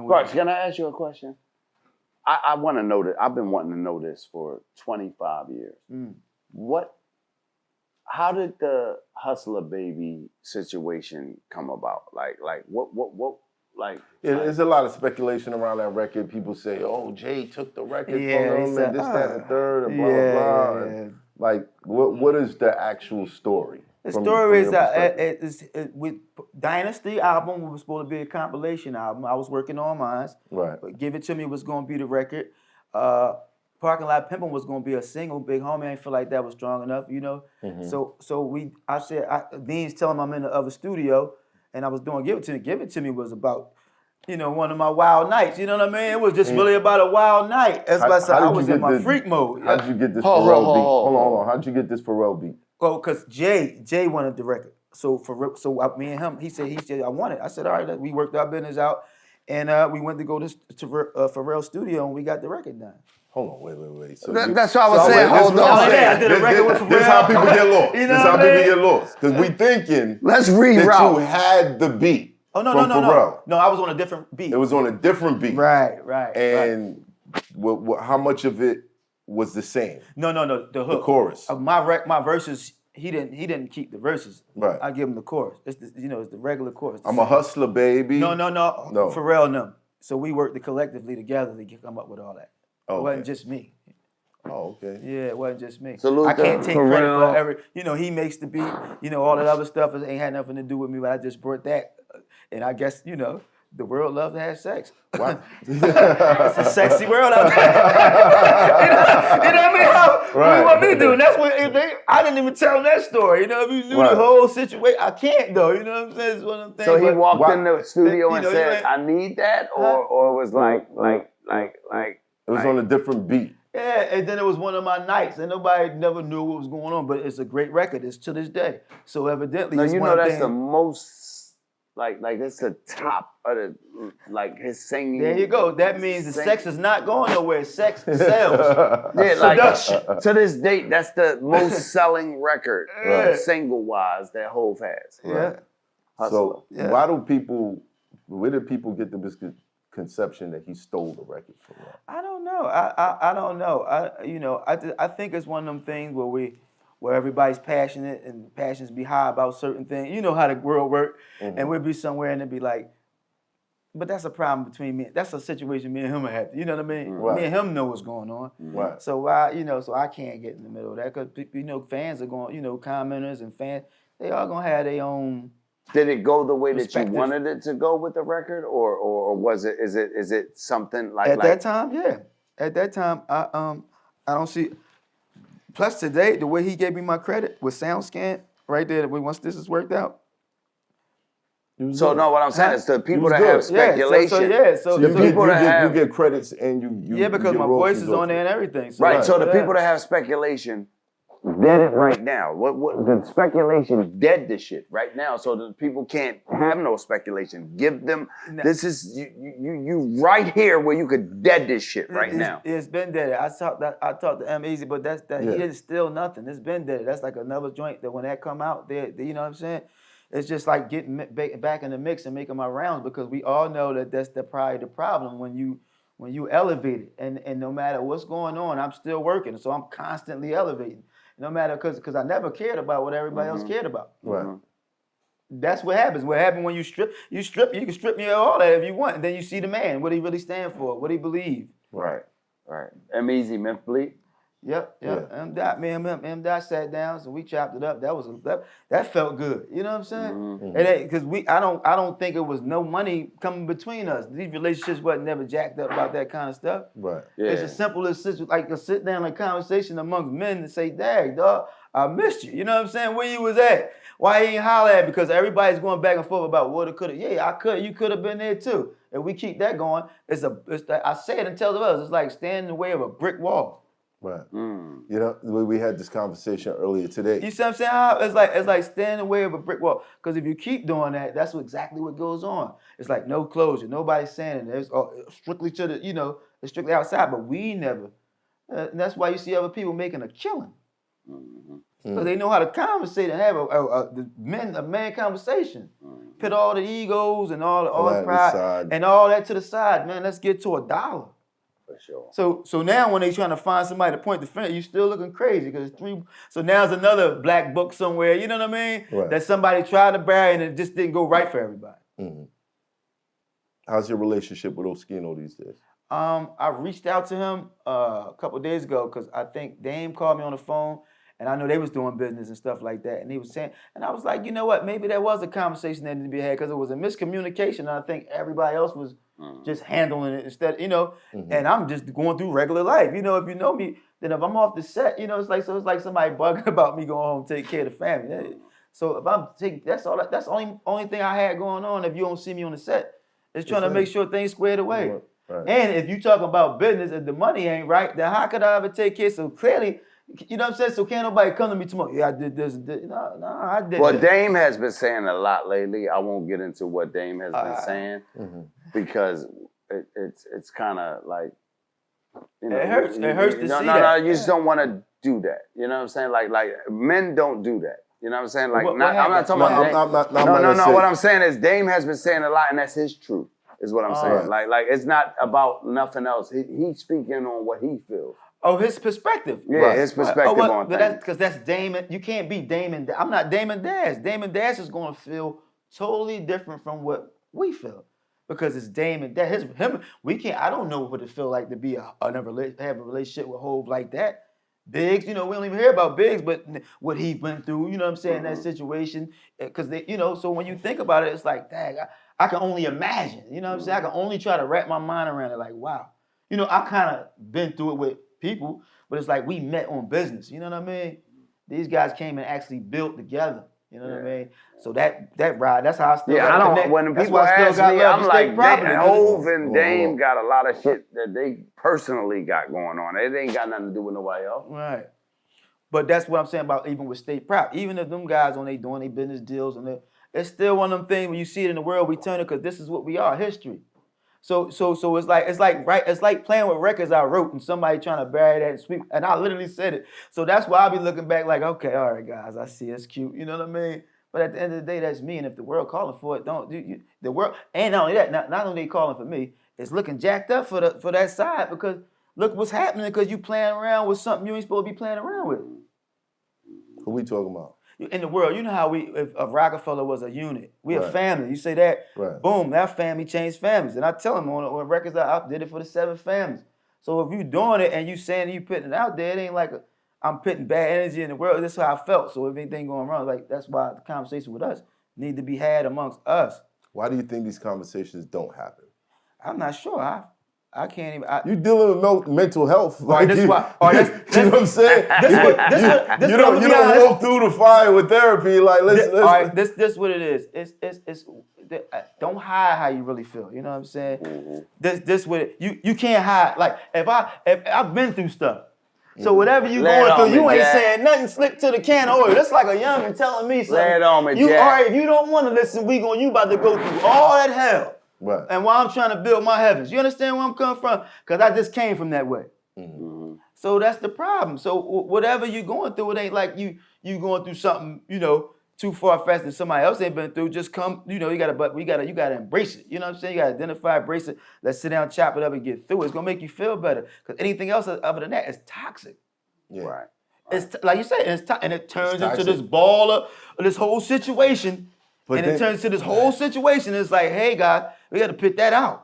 Sparks, can I ask you a question? I want to know that. I've been wanting to know this for 25 years. How did the Hustler Baby situation come about? Like what? There's a lot of speculation around that record. People say, "Oh, Jay took the record from them, and this, that, and the third, and blah blah blah." And like, what is the actual story? The story is that with Dynasty album was supposed to be a compilation album. I was working on mine. Right. But Give It To Me was going to be the record. Parking Lot Pimpin' was going to be a single. Big Homie, I didn't feel like that was strong enough, you know. I said, Dean's telling me I'm in the other studio, and I was doing Give It To Me. Give It To Me was about, you know, one of my wild nights. You know what I mean? It was just really about a wild night. As I said, I was in my freak mode. How'd you get this Pharrell beat? Hold on. How'd you get this Pharrell beat? Well, because Jay wanted the record. So me and him, he said, I want it. I said, all right, we worked our business out, and we went to go to Pharrell's studio, and we got the record done. Hold on, wait. So that's what I was saying. Hold on. I did a record with Pharrell. This is how people get lost. You know This is how people get lost. Because we thinking let's that reroute. you had the beat from Pharrell. No, I was on a different beat. It was on a different beat. Right. And how much of it was the same? No, the hook. The chorus. My verses, he didn't keep the verses. Right. I give him the chorus. It's the regular chorus. I'm a hustler, baby. No. Pharrell and them. So we worked collectively together to come up with all that. Okay. It wasn't just me. Oh, okay. Yeah, it wasn't just me. Salute I can't take credit Pharrell. for every. You know, he makes the beat. You know, all that other stuff ain't had nothing to do with me. But I just brought that, and I guess the world loves to have sex. Wow. It's a sexy world out there. you know what I mean? What you want me to do? And that's what I didn't even tell them that story. You know, if you knew the whole situation, I can't though. You know what I'm saying? It's one of them things. So he walked in the studio and said, like, "I need that," or it was like. It was on a different beat. Yeah, and then it was one of my nights, and nobody never knew what was going on. But it's a great record. It's to this day. So evidently, No, it's you one know that's thing. the most like that's the top of the his singing. There you go. That means the sex is not going nowhere. Sex sells. Yeah, like to this date, that's the most selling record, single wise, that Hov has. Yeah. So where did people get the misconception that he stole the record from them? I don't know. I don't know. I think it's one of them things where everybody's passionate and passions be high about certain things. You know how the world works, and we'll be somewhere and it'll be like, but that's a problem between me. That's a situation me and him had. You know what I mean? Right. Me and him know what's going on. Right. So so I can't get in the middle of that because fans are going. Commenters and fans, they all gonna have their own. Did it go the way that you wanted it to go with the record, or was it? Is it something like that time? Yeah. At that time, I don't see. Plus today, the way he gave me my credit with SoundScan right there. Once this is worked out. So no, what I'm saying is the people that have speculation. So the people that have you get credits and you because my voice is on there and everything. So right. So the people that have speculation. Dead it right now. What the speculation dead this shit right now, so the people can't have no speculation. Give them this is you right here where you could dead this shit right now. It's been dead. I talked to M Easy, but he is still nothing. It's been dead. That's like another joint that when that come out, you know what I'm saying? It's just like getting back in the mix and making my rounds because we all know that that's probably the problem when you elevate it and no matter what's going on, I'm still working, so I'm constantly elevating. No matter, because I never cared about what everybody else cared about. Right. That's what happens. What happens when you strip, you can strip me of all that if you want. And then you see the man, what he really stand for, what he believe. Right. M Easy, Memphis Bleak. Yep. M. Dot sat down, so we chopped it up. That felt good. You know what I'm saying? Because I don't think it was no money coming between us. These relationships wasn't never jacked up about that kind of stuff. Right. Yeah. It's as simple as like a sit down and conversation amongst men and say, "Dag, dog, I missed you." You know what I'm saying? Where you was at? Why you ain't holler at? Because everybody's going back and forth about what it could have. Yeah, I could. You could have been there too. If we keep that going, I say it and tell the others. It's like standing in the way of a brick wall. Right. You know, we had this conversation earlier today. You see what I'm saying? It's like standing in the way of a brick wall. Because if you keep doing that, that's exactly what goes on. It's like no closure. Nobody's saying it. It's strictly to the, it's strictly outside. But we never. And that's why you see other people making a killing. Because they know how to conversate and have a man conversation. Put all the egos and all the pride and all that to the side, man. Let's get to $1. For sure. So now when they trying to find somebody to point the finger, you still looking crazy because it's 3. So now there's another black book somewhere, you know what I mean? Right. That somebody tried to bury and it just didn't go right for everybody. How's your relationship with Oskino these days? I reached out to him a couple of days ago because I think Dame called me on the phone and I know they was doing business and stuff like that. And he was saying, and I was like, you know what? Maybe there was a conversation that needed to be had because it was a miscommunication. And I think everybody else was just handling it instead, you know. And I'm just going through regular life. You know, if you know me, then if I'm off the set, you know, it's like somebody bugging about me going home and take care of the family. So if I'm taking, that's the only thing I had going on. If you don't see me on the set, is trying to make sure things squared away. Right. And if you talk about business, if the money ain't right, then how could I ever take care? So clearly, you know what I'm saying? So can't nobody come to me tomorrow. Yeah, I did this. No, I did. Well, this. Dame has been saying a lot lately. I won't get into what Dame has been saying because it's kind of like, you know, it hurts. It hurts to see that. No, you just don't want to do that. You know what I'm saying? Like men don't do that. You know what I'm saying? Like, I'm not talking about Dame. No. What I'm saying is Dame has been saying a lot, and that's his truth. Is what I'm saying. Right. Like it's not about nothing else. He's speaking on what he feels. Oh, his perspective. Yeah, his perspective on things. Because that's Damon. You can't be Damon. I'm not Damon Dash. Damon Dash is going to feel totally different from what we feel because it's Damon Dash. We can't. I don't know what it feel like to be have a relationship with Hov like that. Biggs, you know, we don't even hear about Biggs, but what he went through, you know what I'm saying, that situation. Because they, you know, so when you think about it, it's like, dang, I can only imagine, you know what I'm saying? I can only try to wrap my mind around it like, wow. You know, I kind of been through it with people, but it's like we met on business, you know what I mean? These guys came and actually built together, you know what I mean? So that ride, that's how I still I don't, when people ask me, I'm like, Hov and Dame got a lot of shit that they personally got going on. It ain't got nothing to do with nobody else. Right. But that's what I'm saying about even with state prop. Even if them guys on they doing their business deals and it's still one of them things when you see it in the world, we turn it because this is what we are, history. So it's like playing with records I wrote and somebody trying to bury that and sweep. And I literally said it. So that's why I'll be looking back like, okay, all right, guys, I see it's cute. You know what I mean? But at the end of the day, that's me. And if the world calling for it, the world. And not only that, not only they calling for me, it's looking jacked up for that side because look what's happening because you playing around with something you ain't supposed to be playing around with. Who we talking about? In the world, you know how if Roc-A-Fella was a unit, we a family. You say that, boom, that family changed families. And I tell them on records, I did it for the 7 families. So if you doing it and you saying you putting it out there, it ain't like I'm putting bad energy in the world. This is how I felt. So if anything going wrong, like that's why the conversation with us need to be had amongst us. Why do you think these conversations don't happen? I'm not sure. I can't even. You dealing with mental health. Like, this why. You know what I'm saying? You don't walk through the fire with therapy. Like let's. All right, this what it is. It's don't hide how you really feel. You know what I'm saying? This what you can't hide. Like if I've been through stuff. So whatever you going through, you ain't saying nothing slick to the can of oil. That's like a youngin' telling me something. Lay it on me, all Jack. right, if you don't want to listen, you about to go through all that hell. Right. And while I'm trying to build my heavens. You understand where I'm coming from? Because I just came from that way. So that's the problem. So whatever you're going through, it ain't like you going through something, you know, too far-fetched that somebody else ain't been through. Just come, you know, you gotta embrace it. You know what I'm saying? You gotta identify, embrace it. Let's sit down, chop it up, and get through it. It's gonna make you feel better. Because anything else other than that is toxic. Yeah. Right. It's like you said, and it turns into this ball of this whole situation. It turns into this whole situation. It's like, hey, guys, we got to put that out.